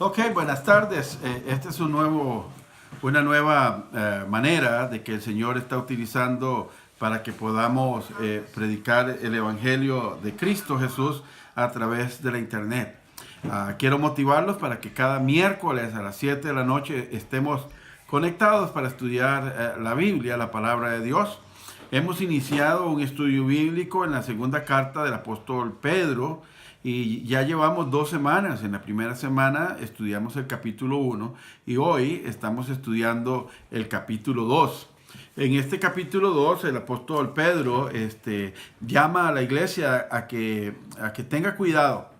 Ok, buenas tardes. Esta es una nueva manera de que el Señor está utilizando para que podamos predicar el Evangelio de Cristo Jesús a través de la internet. Quiero motivarlos para que cada miércoles a las 7 de la noche estemos conectados para estudiar la Biblia, la palabra de Dios. Hemos iniciado un estudio bíblico en la segunda carta del apóstol Pedro y ya llevamos 2 semanas. En la primera semana estudiamos el capítulo 1 y hoy estamos estudiando el capítulo 2. En este capítulo 2 el apóstol Pedro llama a la iglesia a que tenga cuidado,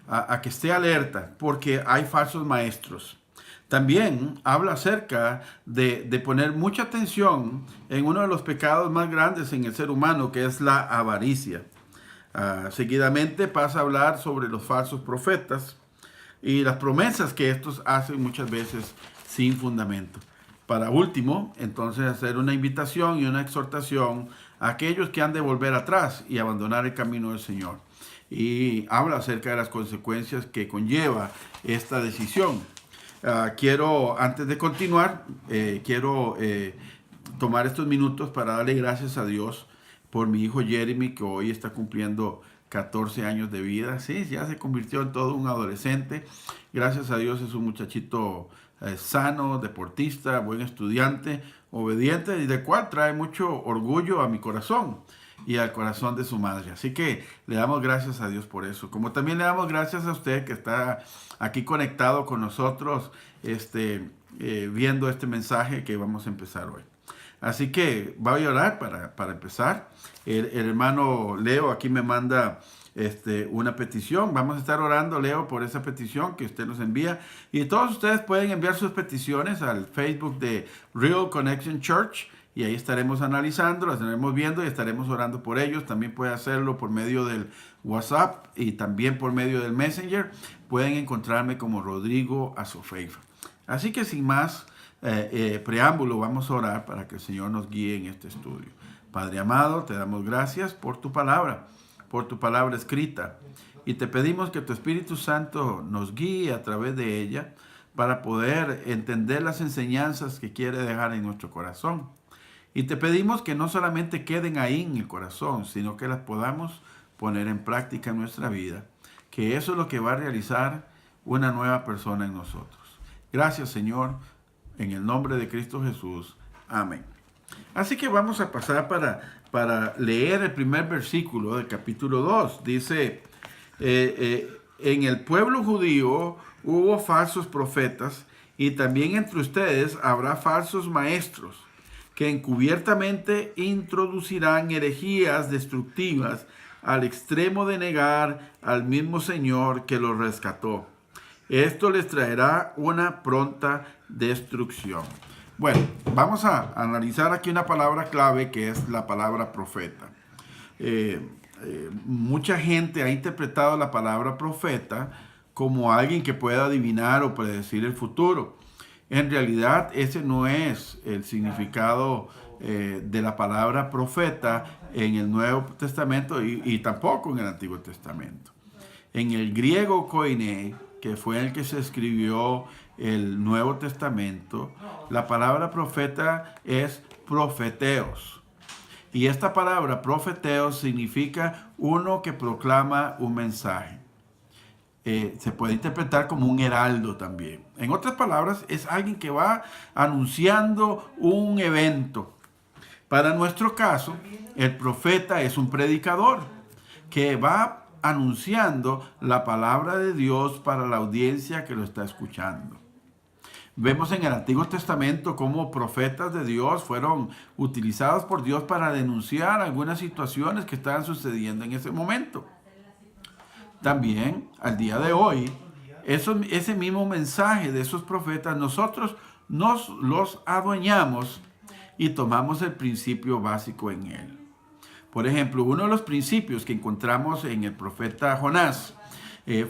a que esté alerta, porque hay falsos maestros. También habla acerca de poner mucha atención en uno de los pecados más grandes en el ser humano, que es la avaricia. Seguidamente pasa a hablar sobre los falsos profetas y las promesas que estos hacen muchas veces sin fundamento. Para último, entonces, hacer una invitación y una exhortación a aquellos que han de volver atrás y abandonar el camino del Señor. Y habla acerca de las consecuencias que conlleva esta decisión. Antes de continuar, quiero tomar estos minutos para darle gracias a Dios por mi hijo Jeremy, que hoy está cumpliendo 14 años de vida. Sí, ya se convirtió en todo un adolescente. Gracias a Dios es un muchachito sano, deportista, buen estudiante, obediente, y del cual trae mucho orgullo a mi corazón y al corazón de su madre. Así que le damos gracias a Dios por eso. Como también le damos gracias a usted que está aquí conectado con nosotros, viendo este mensaje que vamos a empezar hoy. Así que voy a orar para empezar. El hermano Leo aquí me manda una petición. Vamos a estar orando, Leo, por esa petición que usted nos envía. Y todos ustedes pueden enviar sus peticiones al Facebook de Real Connection Church. Y ahí estaremos analizando, las estaremos viendo y estaremos orando por ellos. También puede hacerlo por medio del WhatsApp y también por medio del Messenger. Pueden encontrarme como Rodrigo Azofeifa. Así que sin más preámbulo, vamos a orar para que el Señor nos guíe en este estudio. Padre amado, te damos gracias por tu palabra escrita. Y te pedimos que tu Espíritu Santo nos guíe a través de ella para poder entender las enseñanzas que quiere dejar en nuestro corazón. Y te pedimos que no solamente queden ahí en el corazón, sino que las podamos poner en práctica en nuestra vida. Que eso es lo que va a realizar una nueva persona en nosotros. Gracias, Señor, en el nombre de Cristo Jesús. Amén. Así que vamos a pasar para leer el primer versículo del capítulo 2. Dice, en el pueblo judío hubo falsos profetas y también entre ustedes habrá falsos maestros que encubiertamente introducirán herejías destructivas al extremo de negar al mismo Señor que los rescató. Esto les traerá una pronta destrucción. Bueno, vamos a analizar aquí una palabra clave que es la palabra profeta. Mucha gente ha interpretado la palabra profeta como alguien que pueda adivinar o predecir el futuro. En realidad, ese no es el significado de la palabra profeta en el Nuevo Testamento y tampoco en el Antiguo Testamento. En el griego koine, que fue el que se escribió el Nuevo Testamento, la palabra profeta es profeteos. Y esta palabra profeteos significa uno que proclama un mensaje. Se puede interpretar como un heraldo también. En otras palabras, es alguien que va anunciando un evento. Para nuestro caso, el profeta es un predicador que va anunciando la palabra de Dios para la audiencia que lo está escuchando. Vemos en el Antiguo Testamento cómo profetas de Dios fueron utilizados por Dios para denunciar algunas situaciones que estaban sucediendo en ese momento. También, al día de hoy, ese mismo mensaje de esos profetas, nosotros nos los adueñamos y tomamos el principio básico en él. Por ejemplo, uno de los principios que encontramos en el profeta Jonás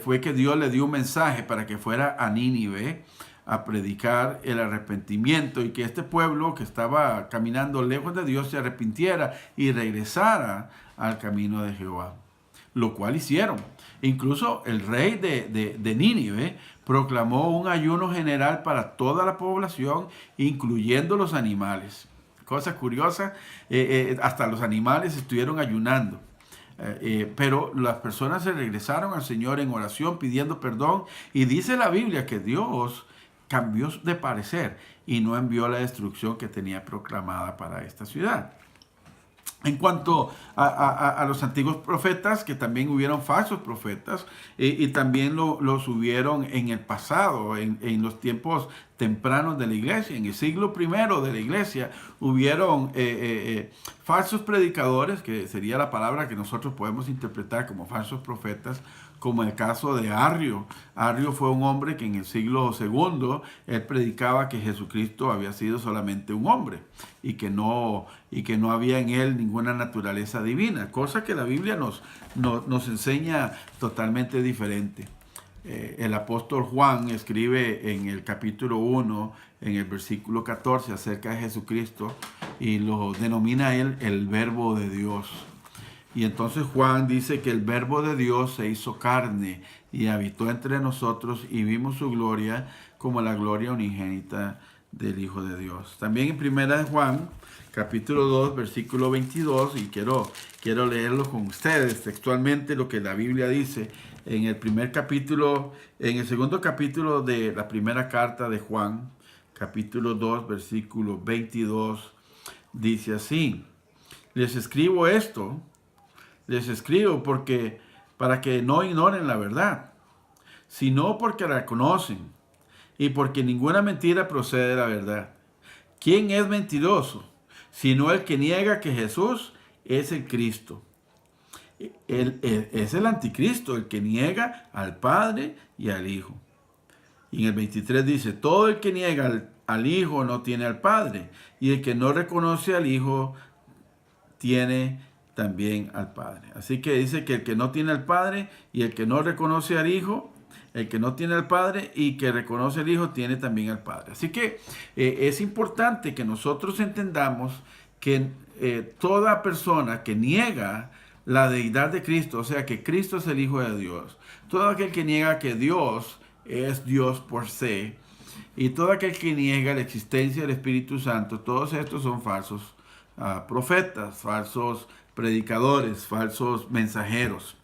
fue que Dios le dio un mensaje para que fuera a Nínive a predicar el arrepentimiento y que este pueblo que estaba caminando lejos de Dios se arrepintiera y regresara al camino de Jehová. Lo cual hicieron. Incluso el rey de Nínive proclamó un ayuno general para toda la población, incluyendo los animales. Cosa curiosa, hasta los animales estuvieron ayunando. Pero las personas se regresaron al Señor en oración pidiendo perdón, y dice la Biblia que Dios cambió de parecer y no envió la destrucción que tenía proclamada para esta ciudad. En cuanto a los antiguos profetas, que también hubieron falsos profetas, y también los hubieron en el pasado, en los tiempos tempranos de la iglesia. En el siglo primero de la iglesia hubieron falsos predicadores, que sería la palabra que nosotros podemos interpretar como falsos profetas, como el caso de Arrio. Arrio fue un hombre que en el siglo segundo él predicaba que Jesucristo había sido solamente un hombre y que no había en él ninguna naturaleza divina, cosa que la Biblia nos enseña totalmente diferente. El apóstol Juan escribe en el capítulo 1, en el versículo 14, acerca de Jesucristo, y lo denomina él el Verbo de Dios. Y entonces Juan dice que el Verbo de Dios se hizo carne y habitó entre nosotros, y vimos su gloria como la gloria unigénita del Hijo de Dios. También en primera de Juan, capítulo 2, versículo 22, y quiero leerlo con ustedes textualmente, lo que la Biblia dice en el segundo capítulo de la primera carta de Juan, capítulo 2, versículo 22, dice así: les escribo para que no ignoren la verdad, sino porque la conocen, y porque ninguna mentira procede de la verdad. ¿Quién es mentiroso? Sino el que niega que Jesús es el Cristo. Es el anticristo, el que niega al Padre y al Hijo. Y en el 23 dice: todo el que niega al Hijo no tiene al Padre, y el que no reconoce al Hijo tiene también al Padre. Así que dice que el que no tiene al Padre y el que no reconoce al Hijo, el que no tiene al Padre y que reconoce al Hijo, tiene también al Padre. Así que es importante que nosotros entendamos que toda persona que niega la deidad de Cristo, o sea que Cristo es el Hijo de Dios, todo aquel que niega que Dios es Dios por sí, y todo aquel que niega la existencia del Espíritu Santo, todos estos son falsos profetas, falsos predicadores, falsos mensajeros.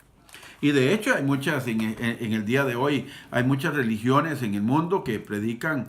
Y de hecho hay muchas, en el día de hoy, hay muchas religiones en el mundo que predican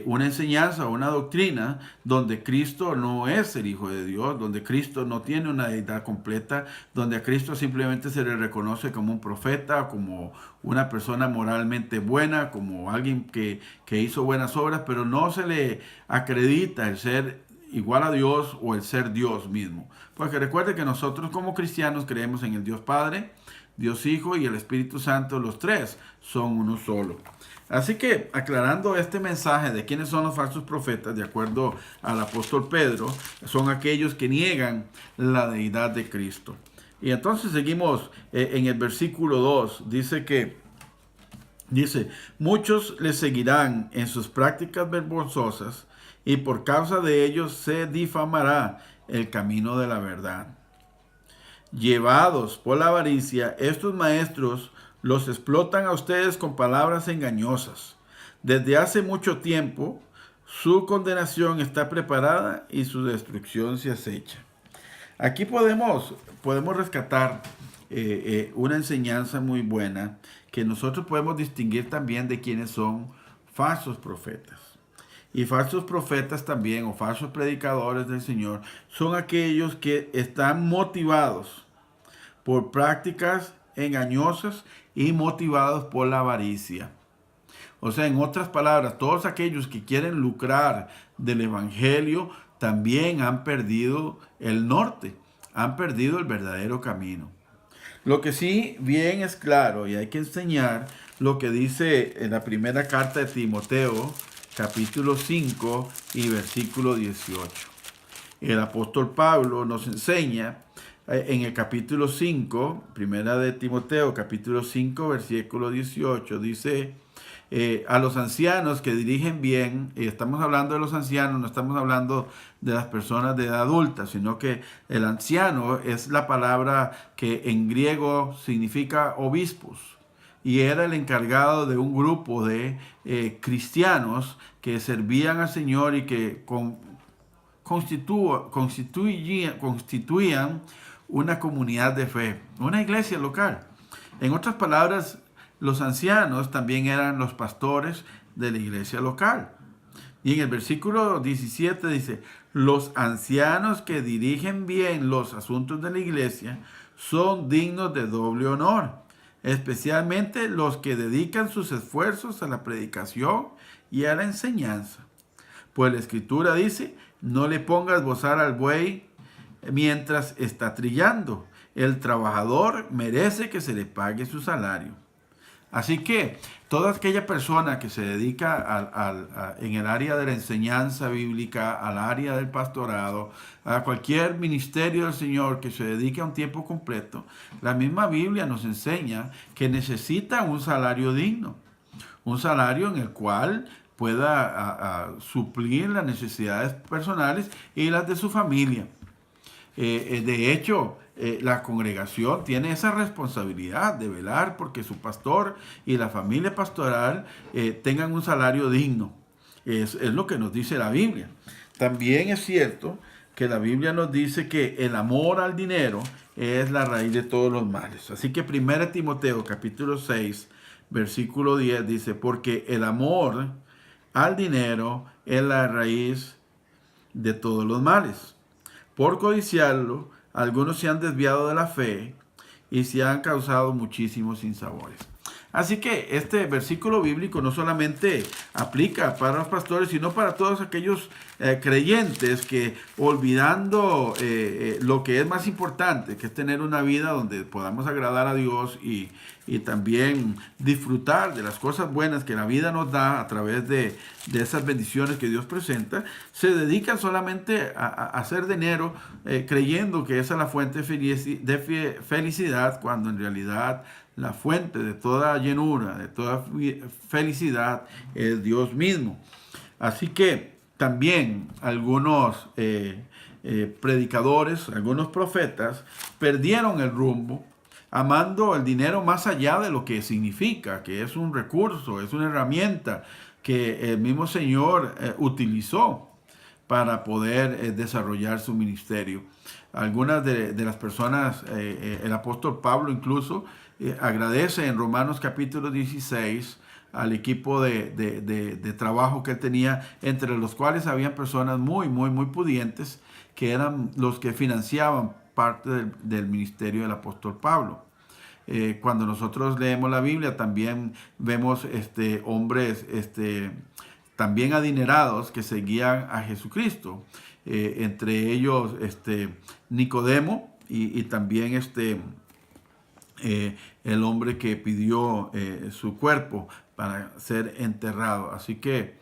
una enseñanza o una doctrina donde Cristo no es el Hijo de Dios, donde Cristo no tiene una deidad completa, donde a Cristo simplemente se le reconoce como un profeta, como una persona moralmente buena, como alguien que hizo buenas obras, pero no se le acredita el ser igual a Dios o el ser Dios mismo. Porque recuerde que nosotros como cristianos creemos en el Dios Padre, Dios Hijo y el Espíritu Santo, los tres son uno solo. Así que, aclarando este mensaje de quiénes son los falsos profetas, de acuerdo al apóstol Pedro, son aquellos que niegan la deidad de Cristo. Y entonces seguimos en el versículo 2, dice, muchos le seguirán en sus prácticas vergonzosas, y por causa de ellos se difamará el camino de la verdad. Llevados por la avaricia, estos maestros los explotan a ustedes con palabras engañosas. Desde hace mucho tiempo, su condenación está preparada y su destrucción se acecha. Aquí podemos rescatar una enseñanza muy buena, que nosotros podemos distinguir también de quienes son falsos profetas. Y falsos profetas también, o falsos predicadores del Señor, son aquellos que están motivados por prácticas engañosas y motivados por la avaricia. O sea, en otras palabras, todos aquellos que quieren lucrar del Evangelio también han perdido el norte, han perdido el verdadero camino. Lo que sí bien es claro, y hay que enseñar lo que dice en la primera carta de Timoteo, capítulo 5 y versículo 18. El apóstol Pablo nos enseña en el capítulo 5, primera de Timoteo, capítulo 5, versículo 18, dice: a los ancianos que dirigen bien, y estamos hablando de los ancianos, no estamos hablando de las personas de edad adulta, sino que el anciano es la palabra que en griego significa obispos, y era el encargado de un grupo de cristianos que servían al Señor y que constituían una comunidad de fe, una iglesia local. En otras palabras, los ancianos también eran los pastores de la iglesia local. Y en el versículo 17 dice, los ancianos que dirigen bien los asuntos de la iglesia son dignos de doble honor, especialmente los que dedican sus esfuerzos a la predicación y a la enseñanza. Pues la Escritura dice, no le pongas bozal al buey mientras está trillando. El trabajador merece que se le pague su salario. Así que toda aquella persona que se dedica en el área de la enseñanza bíblica, al área del pastorado, a cualquier ministerio del Señor que se dedique a un tiempo completo, la misma Biblia nos enseña que necesita un salario digno, un salario en el cual pueda suplir las necesidades personales y las de su familia. De hecho, la congregación tiene esa responsabilidad de velar porque su pastor y la familia pastoral tengan un salario digno. Es lo que nos dice la Biblia. También es cierto que la Biblia nos dice que el amor al dinero es la raíz de todos los males. Así que 1 Timoteo capítulo 6, versículo 10 dice, porque el amor al dinero es la raíz de todos los males. Por codiciarlo, algunos se han desviado de la fe y se han causado muchísimos sinsabores. Así que este versículo bíblico no solamente aplica para los pastores, sino para todos aquellos creyentes que, olvidando lo que es más importante, que es tener una vida donde podamos agradar a Dios y también disfrutar de las cosas buenas que la vida nos da a través de esas bendiciones que Dios presenta, se dedican solamente a hacer dinero creyendo que esa es la fuente de felicidad, cuando en realidad la fuente de toda llenura, de toda felicidad es Dios mismo. Así que también algunos predicadores, algunos profetas perdieron el rumbo, amando el dinero más allá de lo que significa, que es un recurso, es una herramienta que el mismo Señor utilizó para poder desarrollar su ministerio. Algunas de las personas, el apóstol Pablo incluso, agradece en Romanos capítulo 16 al equipo de trabajo que él tenía, entre los cuales habían personas muy pudientes, que eran los que financiaban parte del ministerio del apóstol Pablo. Cuando nosotros leemos la Biblia, también vemos hombres también adinerados que seguían a Jesucristo. Entre ellos Nicodemo y también el hombre que pidió su cuerpo para ser enterrado. Así que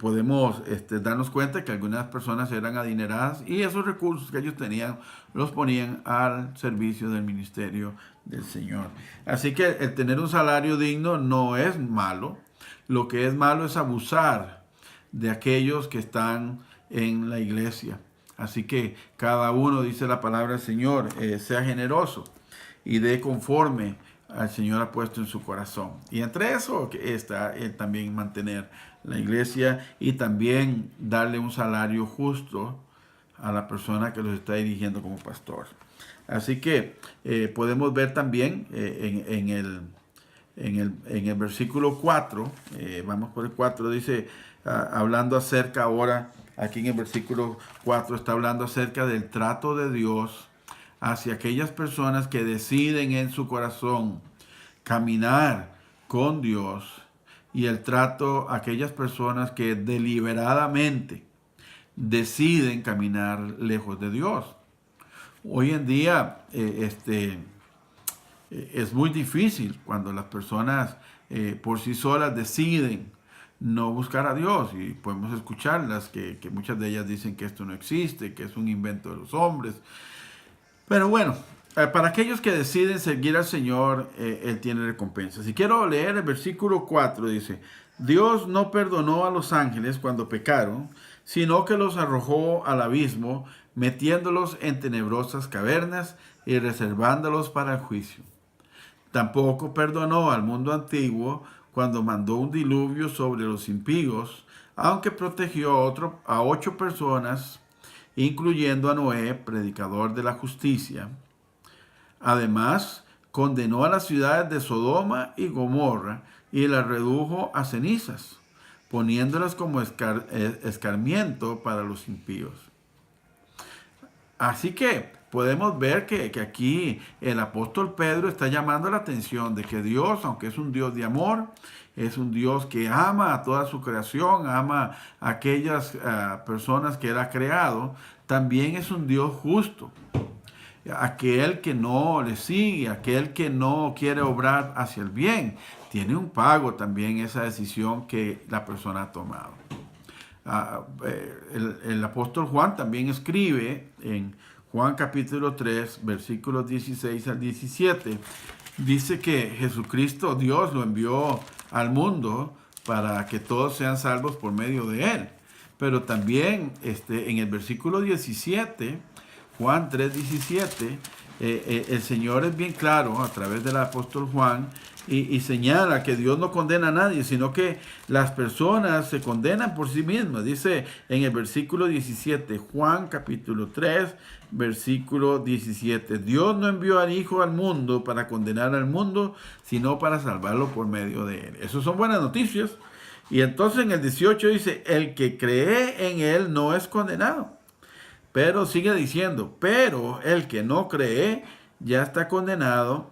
podemos darnos cuenta que algunas personas eran adineradas y esos recursos que ellos tenían los ponían al servicio del ministerio del Señor. Así que el tener un salario digno no es malo. Lo que es malo es abusar de aquellos que están en la iglesia. Así que cada uno, dice la palabra del Señor, sea generoso y dé conforme al Señor ha puesto en su corazón. Y entre eso está también mantener la iglesia y también darle un salario justo a la persona que los está dirigiendo como pastor. Así que podemos ver también en el versículo 4, vamos por el 4, dice, hablando acerca ahora, aquí en el versículo 4 está hablando acerca del trato de Dios hacia aquellas personas que deciden en su corazón caminar con Dios, y el trato a aquellas personas que deliberadamente deciden caminar lejos de Dios. Hoy en día es muy difícil cuando las personas por sí solas deciden no buscar a Dios, y podemos escucharlas que muchas de ellas dicen que esto no existe, que es un invento de los hombres. Pero bueno, para aquellos que deciden seguir al Señor, Él tiene recompensa. Si quiero leer el versículo 4, dice, Dios no perdonó a los ángeles cuando pecaron, sino que los arrojó al abismo, metiéndolos en tenebrosas cavernas y reservándolos para el juicio. Tampoco perdonó al mundo antiguo cuando mandó un diluvio sobre los impíos, aunque protegió a 8 personas, incluyendo a Noé, predicador de la justicia. Además, condenó a las ciudades de Sodoma y Gomorra y las redujo a cenizas, poniéndolas como escarmiento para los impíos. Así que podemos ver que aquí el apóstol Pedro está llamando la atención de que Dios, aunque es un Dios de amor, es un Dios que ama a toda su creación, ama a aquellas personas que Él ha creado, también es un Dios justo. Aquel que no le sigue, aquel que no quiere obrar hacia el bien, tiene un pago también esa decisión que la persona ha tomado. El apóstol Juan también escribe en Juan capítulo 3, versículos 16 al 17, dice que Jesucristo, Dios, lo envió al mundo para que todos sean salvos por medio de Él. Pero también en el versículo 17, Juan 3:17, el Señor es bien claro a través del apóstol Juan y señala que Dios no condena a nadie, sino que las personas se condenan por sí mismas. Dice en el versículo 17, Juan capítulo 3, versículo 17, Dios no envió al Hijo al mundo para condenar al mundo, sino para salvarlo por medio de Él. Esas son buenas noticias. Y entonces en el 18 dice, el que cree en Él no es condenado. Pero sigue diciendo, pero el que no cree ya está condenado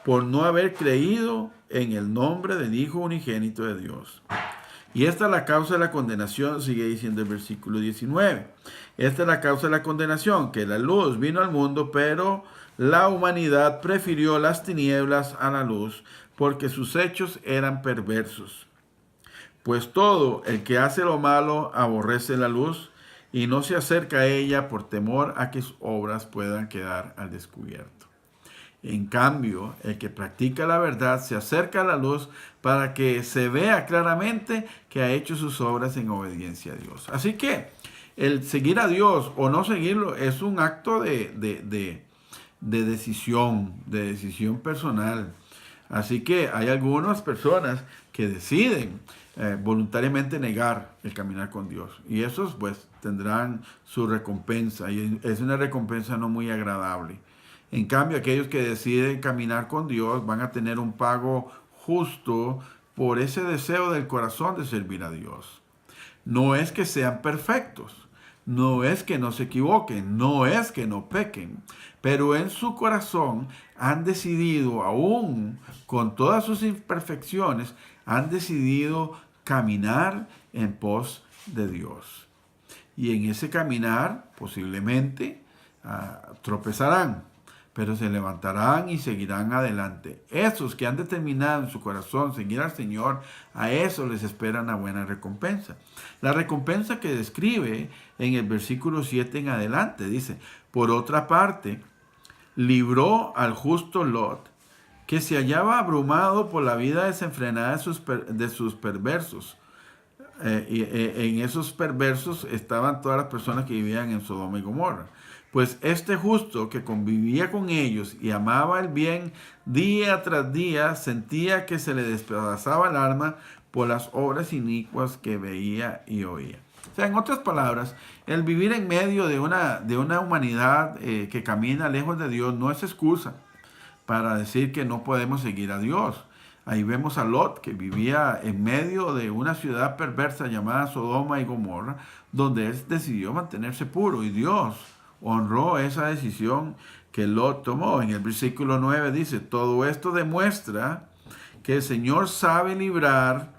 por no haber creído en el nombre del Hijo unigénito de Dios. Y esta es la causa de la condenación, sigue diciendo el versículo 19. Esta es la causa de la condenación, que la luz vino al mundo, pero la humanidad prefirió las tinieblas a la luz, porque sus hechos eran perversos. Pues todo el que hace lo malo aborrece la luz, y no se acerca a ella por temor a que sus obras puedan quedar al descubierto. En cambio, el que practica la verdad se acerca a la luz para que se vea claramente que ha hecho sus obras en obediencia a Dios. Así que el seguir a Dios o no seguirlo es un acto de decisión personal. Así que hay algunas personas que deciden voluntariamente negar el caminar con Dios. Y esos pues tendrán su recompensa. Y es una recompensa no muy agradable. En cambio, aquellos que deciden caminar con Dios van a tener un pago justo por ese deseo del corazón de servir a Dios. No es que sean perfectos. No es que no se equivoquen, no es que no pequen, pero en su corazón han decidido, aún con todas sus imperfecciones, han decidido caminar en pos de Dios. Y en ese caminar posiblemente tropezarán, pero se levantarán y seguirán adelante. Esos que han determinado en su corazón seguir al Señor, a eso les espera una buena recompensa. La recompensa que describe en el versículo 7 en adelante, dice, por otra parte, libró al justo Lot, que se hallaba abrumado por la vida desenfrenada de sus perversos. En esos perversos estaban todas las personas que vivían en Sodoma y Gomorra. Pues este justo que convivía con ellos y amaba el bien día tras día, sentía que se le despedazaba el alma por las obras inicuas que veía y oía. O sea, en otras palabras, el vivir en medio de una humanidad que camina lejos de Dios no es excusa para decir que no podemos seguir a Dios. Ahí vemos a Lot, que vivía en medio de una ciudad perversa llamada Sodoma y Gomorra, donde él decidió mantenerse puro, y Dios honró esa decisión que Lot tomó. En el versículo 9 dice, todo esto demuestra que el Señor sabe librar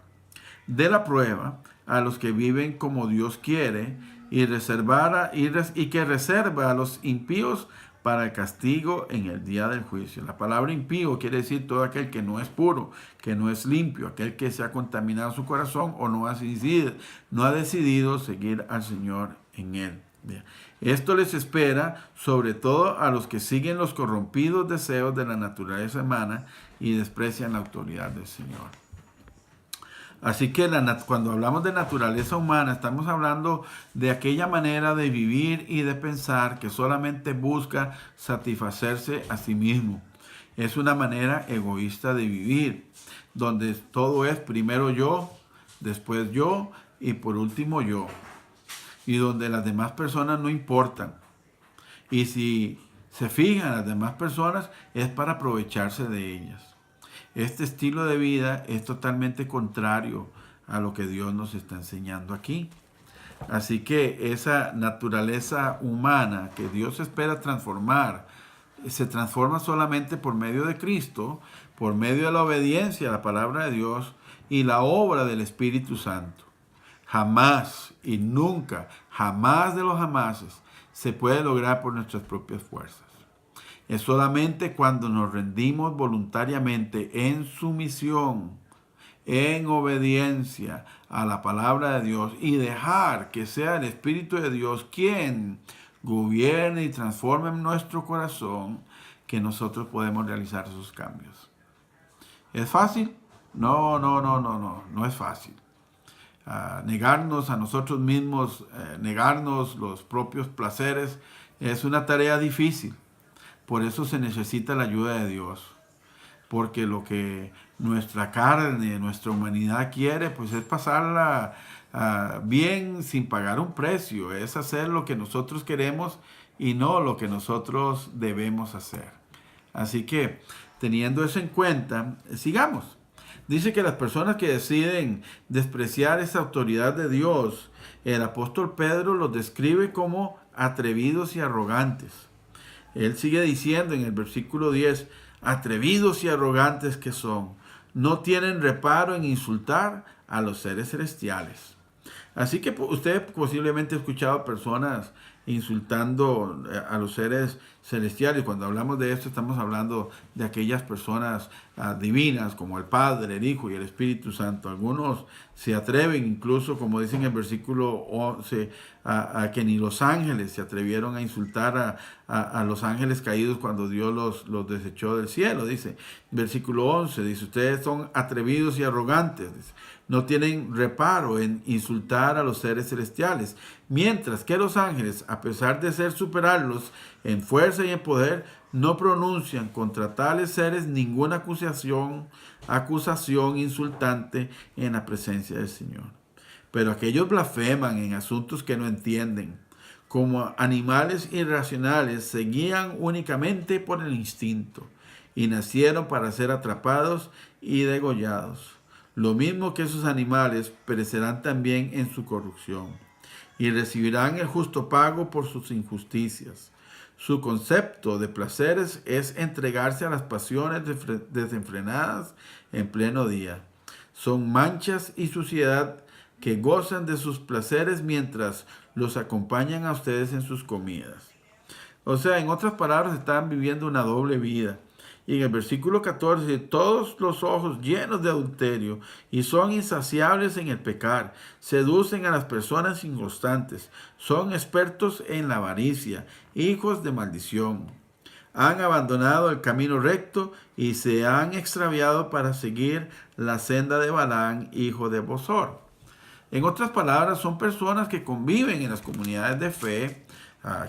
de la prueba a los que viven como Dios quiere y que reserva a los impíos para el castigo en el día del juicio. La palabra impío quiere decir todo aquel que no es puro, que no es limpio, aquel que se ha contaminado su corazón o no ha decidido seguir al Señor en él. Bien. Esto les espera sobre todo a los que siguen los corrompidos deseos de la naturaleza humana y desprecian la autoridad del Señor. Así que cuando hablamos de naturaleza humana, estamos hablando de aquella manera de vivir y de pensar que solamente busca satisfacerse a sí mismo. Es una manera egoísta de vivir, donde todo es primero yo, después yo y por último yo. Y donde las demás personas no importan. Y si se fijan las demás personas, es para aprovecharse de ellas. Este estilo de vida es totalmente contrario a lo que Dios nos está enseñando aquí. Así que esa naturaleza humana que Dios espera transformar, se transforma solamente por medio de Cristo, por medio de la obediencia a la palabra de Dios y la obra del Espíritu Santo. Jamás y nunca, jamás de los jamases, se puede lograr por nuestras propias fuerzas. Es solamente cuando nos rendimos voluntariamente en sumisión, en obediencia a la palabra de Dios y dejar que sea el Espíritu de Dios quien gobierne y transforme nuestro corazón, que nosotros podemos realizar esos cambios. ¿Es fácil? No es fácil. Negarnos a nosotros mismos, negarnos los propios placeres, es una tarea difícil. Por eso se necesita la ayuda de Dios. Porque lo que nuestra carne, nuestra humanidad quiere, pues es pasarla bien sin pagar un precio. Es hacer lo que nosotros queremos y no lo que nosotros debemos hacer. Así que, teniendo eso en cuenta, sigamos. Dice que las personas que deciden despreciar esa autoridad de Dios, el apóstol Pedro los describe como atrevidos y arrogantes. Él sigue diciendo en el versículo 10, atrevidos y arrogantes que son, no tienen reparo en insultar a los seres celestiales. Así que usted posiblemente ha escuchado personas insultando a los seres celestiales. Cuando hablamos de esto, estamos hablando de aquellas personas divinas como el Padre, el Hijo y el Espíritu Santo. Algunos se atreven, incluso como dice en el versículo 11, a que ni los ángeles se atrevieron a insultar a los ángeles caídos cuando Dios los desechó del cielo. Dice, versículo 11, dice, ustedes son atrevidos y arrogantes, dice, no tienen reparo en insultar a los seres celestiales, mientras que los ángeles, a pesar de ser superarlos en fuerza y en poder, no pronuncian contra tales seres ninguna acusación insultante en la presencia del Señor. Pero aquellos blasfeman en asuntos que no entienden. Como animales irracionales, se guían únicamente por el instinto y nacieron para ser atrapados y degollados. Lo mismo que esos animales perecerán también en su corrupción y recibirán el justo pago por sus injusticias. Su concepto de placeres es entregarse a las pasiones desenfrenadas en pleno día. Son manchas y suciedad que gozan de sus placeres mientras los acompañan a ustedes en sus comidas. O sea, en otras palabras, están viviendo una doble vida. Y en el versículo 14 dice, todos los ojos llenos de adulterio y son insaciables en el pecar, seducen a las personas inconstantes, son expertos en la avaricia, hijos de maldición. Han abandonado el camino recto y se han extraviado para seguir la senda de Balaam, hijo de Bosor. En otras palabras, son personas que conviven en las comunidades de fe,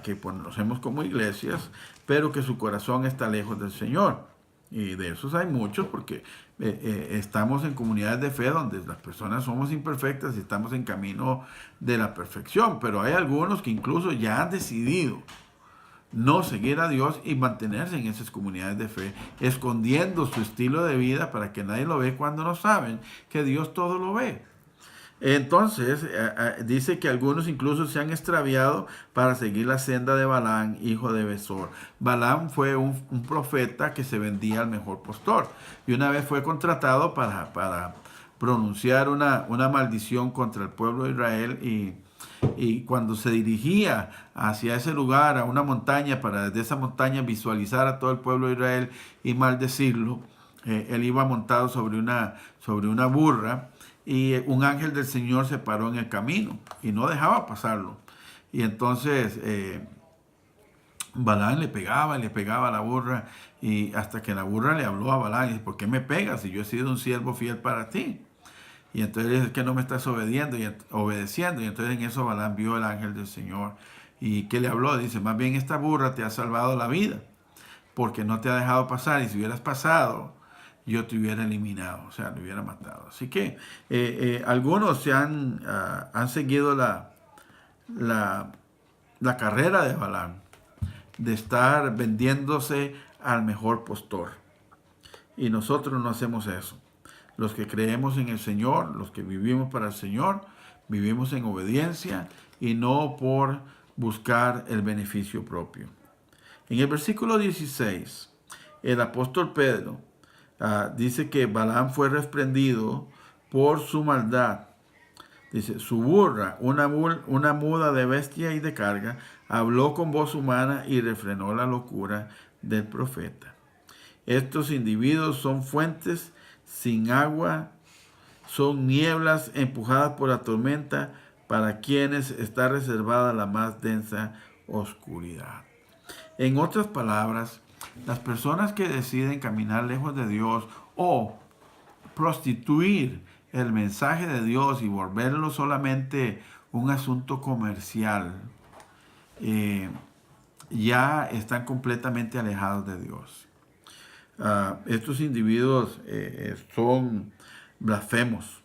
que conocemos como iglesias, pero que su corazón está lejos del Señor. Y de esos hay muchos porque estamos en comunidades de fe donde las personas somos imperfectas y estamos en camino de la perfección. Pero hay algunos que incluso ya han decidido no seguir a Dios y mantenerse en esas comunidades de fe, escondiendo su estilo de vida para que nadie lo ve cuando no saben que Dios todo lo ve. Entonces, dice que algunos incluso se han extraviado para seguir la senda de Balaam, hijo de Besor. Balaam fue un profeta que se vendía al mejor postor. Y una vez fue contratado para pronunciar una maldición contra el pueblo de Israel. Y cuando se dirigía hacia ese lugar, a una montaña, para desde esa montaña visualizar a todo el pueblo de Israel y maldecirlo, él iba montado sobre una burra. Y un ángel del Señor se paró en el camino y no dejaba pasarlo. Y entonces Balaam le pegaba a la burra, y hasta que la burra le habló a Balaam y dice, ¿por qué me pegas si yo he sido un siervo fiel para ti? Y entonces dice, es que no me estás obedeciendo. Y entonces en eso Balaam vio el ángel del Señor. ¿Y qué le habló? Dice, más bien esta burra te ha salvado la vida, porque no te ha dejado pasar, y si hubieras pasado, yo te hubiera eliminado, o sea, te hubiera matado. Así que algunos han seguido la carrera de Balaam, de estar vendiéndose al mejor postor. Y nosotros no hacemos eso. Los que creemos en el Señor, los que vivimos para el Señor, vivimos en obediencia y no por buscar el beneficio propio. En el versículo 16, el apóstol Pedro dice que Balaam fue reprendido por su maldad. Dice, su burra, una muda de bestia y de carga, habló con voz humana y refrenó la locura del profeta. Estos individuos son fuentes sin agua, son nieblas empujadas por la tormenta, para quienes está reservada la más densa oscuridad. En otras palabras, las personas que deciden caminar lejos de Dios o prostituir el mensaje de Dios y volverlo solamente un asunto comercial, ya están completamente alejados de Dios. Estos individuos son blasfemos,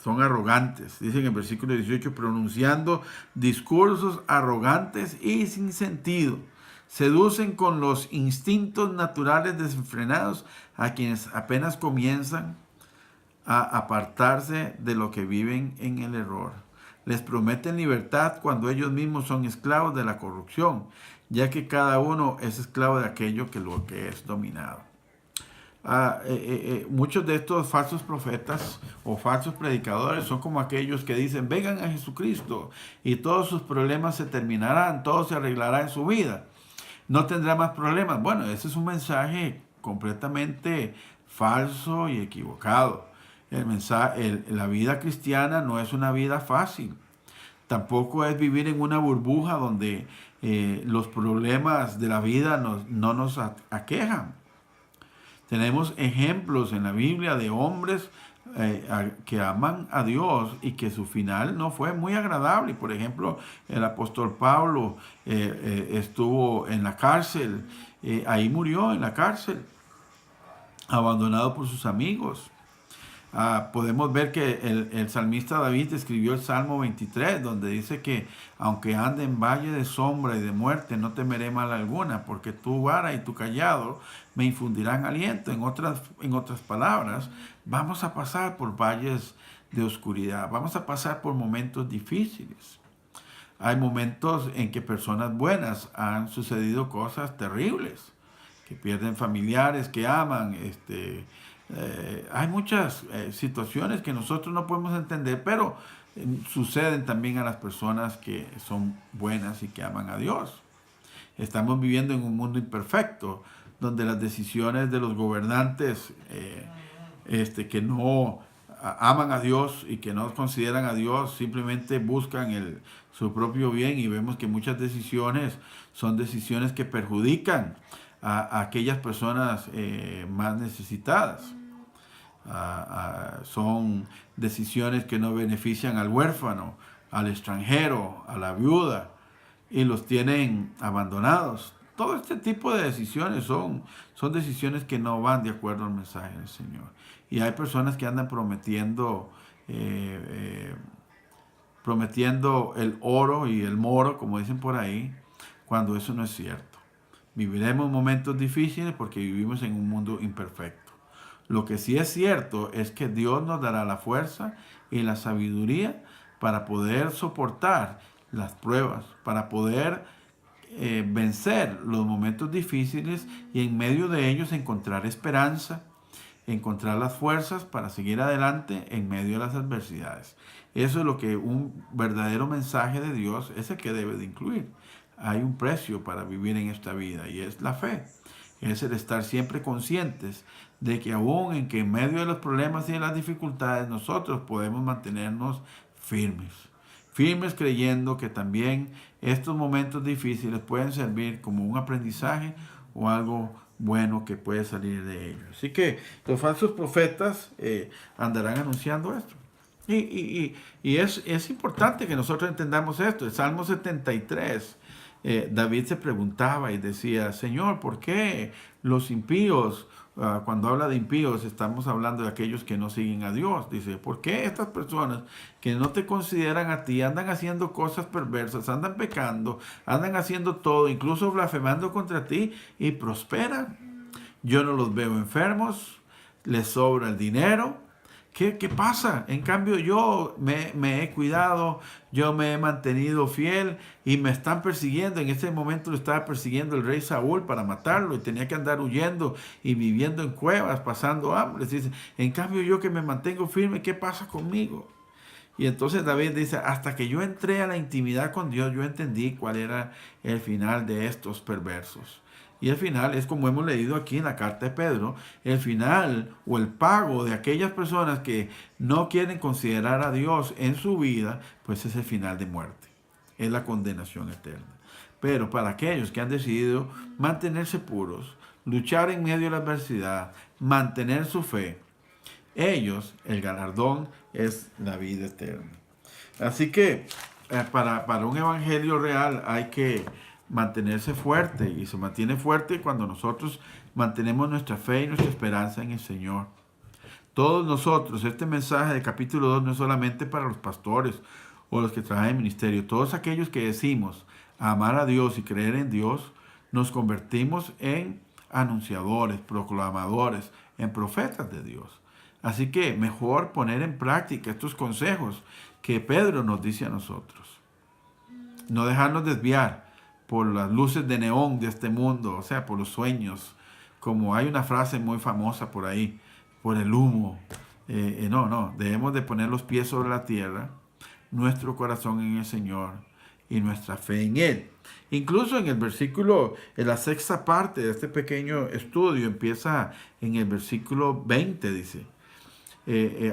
son arrogantes. Dice en el versículo 18, pronunciando discursos arrogantes y sin sentido. Seducen con los instintos naturales desenfrenados a quienes apenas comienzan a apartarse de lo que viven en el error. Les prometen libertad cuando ellos mismos son esclavos de la corrupción, ya que cada uno es esclavo de aquello que lo que es dominado. Muchos de estos falsos profetas o falsos predicadores son como aquellos que dicen, vengan a Jesucristo y todos sus problemas se terminarán, todo se arreglará en su vida, no tendrá más problemas. Bueno, ese es un mensaje completamente falso y equivocado. La vida cristiana no es una vida fácil. Tampoco es vivir en una burbuja donde los problemas de la vida no nos aquejan. Tenemos ejemplos en la Biblia de hombres que aman a Dios y que su final no fue muy agradable. Por ejemplo, el apóstol Pablo estuvo en la cárcel, ahí murió en la cárcel, abandonado por sus amigos. Podemos ver que el salmista David escribió el Salmo 23, donde dice que aunque ande en valle de sombra y de muerte, no temeré mal alguna, porque tu vara y tu callado me infundirán aliento. En otras palabras, vamos a pasar por valles de oscuridad, vamos a pasar por momentos difíciles. Hay momentos en que personas buenas han sucedido cosas terribles, que pierden familiares que aman, hay muchas situaciones que nosotros no podemos entender, pero suceden también a las personas que son buenas y que aman a Dios. Estamos viviendo en un mundo imperfecto, donde las decisiones de los gobernantes que no aman a Dios y que no consideran a Dios, simplemente buscan su propio bien, y vemos que muchas decisiones son decisiones que perjudican a aquellas personas más necesitadas. Son decisiones que no benefician al huérfano, al extranjero, a la viuda, y los tienen abandonados. Todo este tipo de decisiones son decisiones que no van de acuerdo al mensaje del Señor. Y hay personas que andan prometiendo el oro y el moro, como dicen por ahí, cuando eso no es cierto. Viviremos momentos difíciles porque vivimos en un mundo imperfecto. Lo que sí es cierto es que Dios nos dará la fuerza y la sabiduría para poder soportar las pruebas, para poder vencer los momentos difíciles y en medio de ellos encontrar esperanza, encontrar las fuerzas para seguir adelante en medio de las adversidades. Eso es lo que un verdadero mensaje de Dios es el que debe de incluir. Hay un precio para vivir en esta vida y es la fe. Es el estar siempre conscientes de que aún en medio de los problemas y de las dificultades nosotros podemos mantenernos firmes. firmes creyendo que también estos momentos difíciles pueden servir como un aprendizaje o algo bueno que puede salir de ellos. Así que los falsos profetas andarán anunciando esto. Y es importante que nosotros entendamos esto. El Salmo 73, David se preguntaba y decía, Señor, ¿por qué los impíos, cuando habla de impíos, estamos hablando de aquellos que no siguen a Dios? Dice, ¿por qué estas personas que no te consideran a ti andan haciendo cosas perversas, andan pecando, andan haciendo todo, incluso blasfemando contra ti y prosperan? Yo no los veo enfermos, les sobra el dinero. ¿Qué pasa? En cambio yo me he cuidado, yo me he mantenido fiel y me están persiguiendo. En ese momento lo estaba persiguiendo el rey Saúl para matarlo y tenía que andar huyendo y viviendo en cuevas, pasando hambre. Dice, en cambio yo que me mantengo firme, ¿qué pasa conmigo? Y entonces David dice, hasta que yo entré a la intimidad con Dios, yo entendí cuál era el final de estos perversos. Y el final es como hemos leído aquí en la carta de Pedro, el final o el pago de aquellas personas que no quieren considerar a Dios en su vida, pues es el final de muerte, es la condenación eterna. Pero para aquellos que han decidido mantenerse puros, luchar en medio de la adversidad, mantener su fe, ellos, el galardón es la vida eterna. Así que para un evangelio real hay que mantenerse fuerte, y se mantiene fuerte cuando nosotros mantenemos nuestra fe y nuestra esperanza en el Señor. Todos nosotros, este mensaje del capítulo 2 no es solamente para los pastores o los que trabajan en el ministerio. Todos aquellos que decimos amar a Dios y creer en Dios, nos convertimos en anunciadores, proclamadores, en profetas de Dios. Así que mejor poner en práctica estos consejos que Pedro nos dice a nosotros. No dejarnos desviar por las luces de neón de este mundo, o sea, por los sueños, como hay una frase muy famosa por ahí, por el humo. No, debemos de poner los pies sobre la tierra, nuestro corazón en el Señor y nuestra fe en Él. Incluso en el versículo, en la sexta parte de este pequeño estudio, empieza en el versículo 20, dice,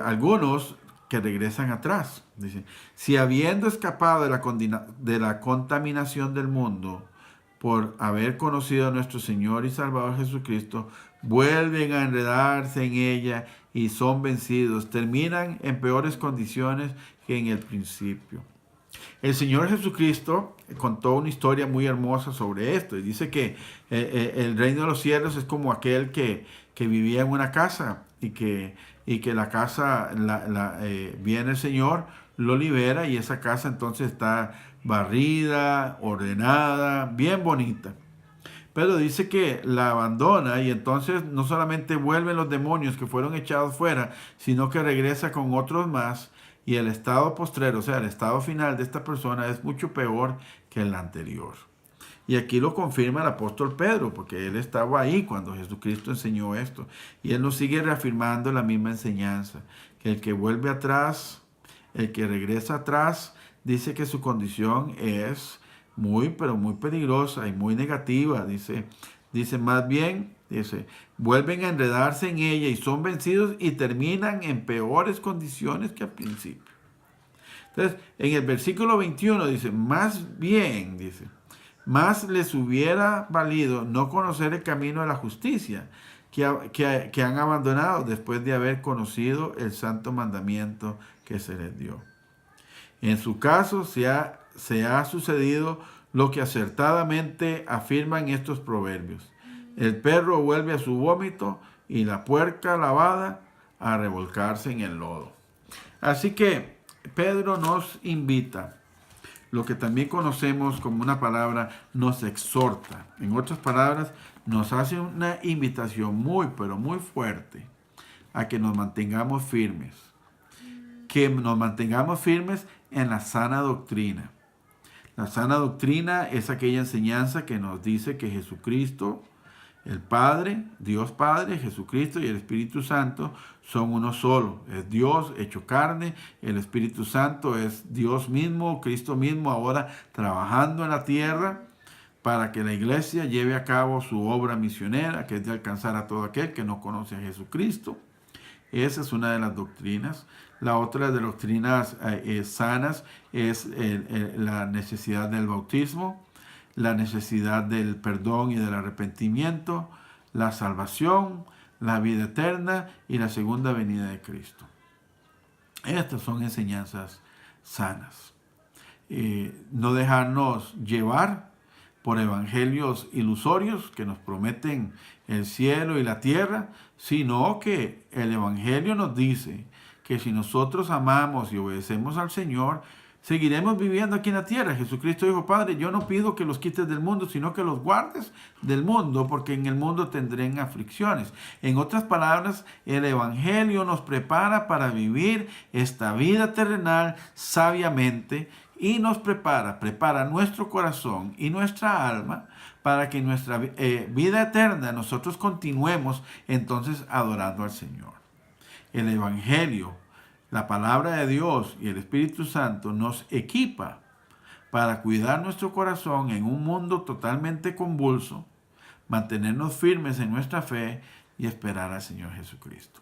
algunos que regresan atrás. Dice, si habiendo escapado de la contaminación del mundo por haber conocido a nuestro Señor y Salvador Jesucristo, vuelven a enredarse en ella y son vencidos, terminan en peores condiciones que en el principio. El Señor Jesucristo contó una historia muy hermosa sobre esto y dice que el reino de los cielos es como aquel que vivía en una casa y que la casa viene el Señor, lo libera y esa casa entonces está barrida, ordenada, bien bonita. Pero dice que la abandona y entonces no solamente vuelven los demonios que fueron echados fuera, sino que regresa con otros más y el estado postrero, o sea, el estado final de esta persona es mucho peor que el anterior. Y aquí lo confirma el apóstol Pedro, porque él estaba ahí cuando Jesucristo enseñó esto. Y él nos sigue reafirmando la misma enseñanza, que el que vuelve atrás, el que regresa atrás, dice que su condición es muy, pero muy peligrosa y muy negativa. Dice más bien, vuelven a enredarse en ella y son vencidos y terminan en peores condiciones que al principio. Entonces, en el versículo 21 dice, más bien, más les hubiera valido no conocer el camino de la justicia que han abandonado después de haber conocido el santo mandamiento que se les dio. En su caso se ha sucedido lo que acertadamente afirman estos proverbios. El perro vuelve a su vómito y la puerca lavada a revolcarse en el lodo. Así que Pedro nos invita, lo que también conocemos como una palabra, nos exhorta. En otras palabras, nos hace una invitación muy, pero muy fuerte a que nos mantengamos firmes. Que nos mantengamos firmes en la sana doctrina. La sana doctrina es aquella enseñanza que nos dice que Jesucristo, el Padre, Dios Padre, Jesucristo y el Espíritu Santo son uno solo. Es Dios hecho carne, el Espíritu Santo es Dios mismo, Cristo mismo ahora trabajando en la tierra para que la iglesia lleve a cabo su obra misionera, que es de alcanzar a todo aquel que no conoce a Jesucristo. Esa es una de las doctrinas. La otra de doctrinas sanas es la necesidad del bautismo, la necesidad del perdón y del arrepentimiento, la salvación, la vida eterna y la segunda venida de Cristo. Estas son enseñanzas sanas. No dejarnos llevar por evangelios ilusorios que nos prometen el cielo y la tierra, sino que el evangelio nos dice que si nosotros amamos y obedecemos al Señor, seguiremos viviendo aquí en la tierra. Jesucristo dijo: Padre, yo no pido que los quites del mundo, sino que los guardes del mundo, porque en el mundo tendrán aflicciones. En otras palabras, el evangelio nos prepara para vivir esta vida terrenal sabiamente, y nos prepara nuestro corazón y nuestra alma para que en nuestra vida eterna nosotros continuemos entonces adorando al Señor. El evangelio, la palabra de Dios y el Espíritu Santo nos equipa para cuidar nuestro corazón en un mundo totalmente convulso, mantenernos firmes en nuestra fe y esperar al Señor Jesucristo.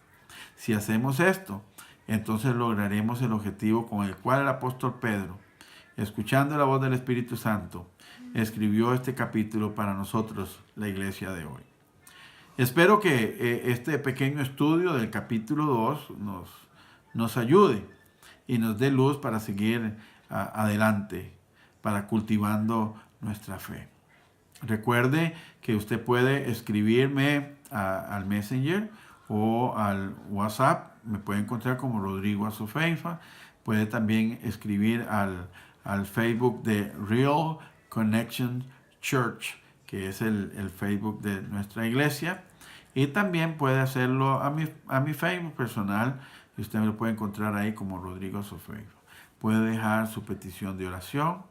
Si hacemos esto, entonces lograremos el objetivo con el cual el apóstol Pedro, escuchando la voz del Espíritu Santo, escribió este capítulo para nosotros, la iglesia de hoy. Espero que este pequeño estudio del capítulo 2 nos ayude y nos dé luz para seguir adelante, para cultivando nuestra fe. Recuerde que usted puede escribirme al Messenger o al WhatsApp. Me puede encontrar como Rodrigo Azofeifa. Puede también escribir al Facebook de Real Connection Church, que es el Facebook de nuestra iglesia. Y también puede hacerlo a mi Facebook personal, y usted me lo puede encontrar ahí como Rodrigo Azofeifa. Puede dejar su petición de oración,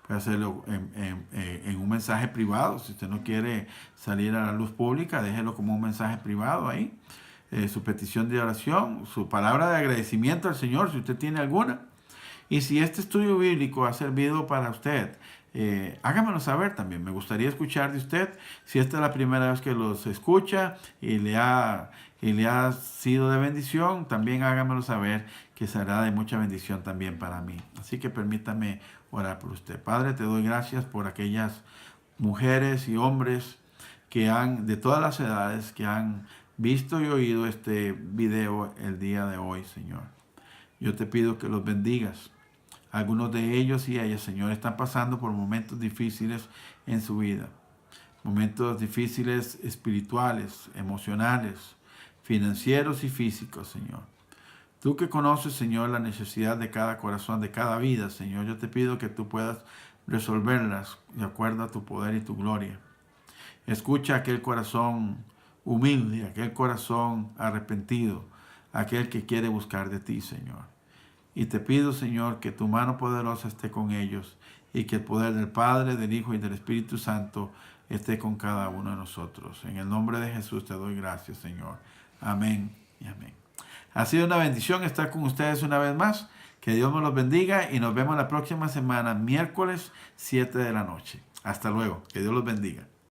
puede hacerlo en un mensaje privado. Si usted no quiere salir a la luz pública, déjelo como un mensaje privado ahí. Su petición de oración, su palabra de agradecimiento al Señor, si usted tiene alguna. Y si este estudio bíblico ha servido para usted, hágamelo saber también. Me gustaría escuchar de usted. Si esta es la primera vez que los escucha y le ha sido de bendición, también hágamelo saber, que será de mucha bendición también para mí. Así que permítame orar por usted. Padre, te doy gracias por aquellas mujeres y hombres de todas las edades, que han visto y oído este video el día de hoy, Señor. Yo te pido que los bendigas. Algunos de ellos y ellas, Señor, están pasando por momentos difíciles en su vida. Momentos difíciles espirituales, emocionales, financieros y físicos, Señor. Tú que conoces, Señor, la necesidad de cada corazón, de cada vida, Señor, yo te pido que tú puedas resolverlas de acuerdo a tu poder y tu gloria. Escucha aquel corazón humilde, aquel corazón arrepentido, aquel que quiere buscar de ti, Señor. Y te pido, Señor, que tu mano poderosa esté con ellos, y que el poder del Padre, del Hijo y del Espíritu Santo esté con cada uno de nosotros. En el nombre de Jesús te doy gracias, Señor. Amén y amén. Ha sido una bendición estar con ustedes una vez más. Que Dios me los bendiga y nos vemos la próxima semana, miércoles 7 de la noche. Hasta luego. Que Dios los bendiga.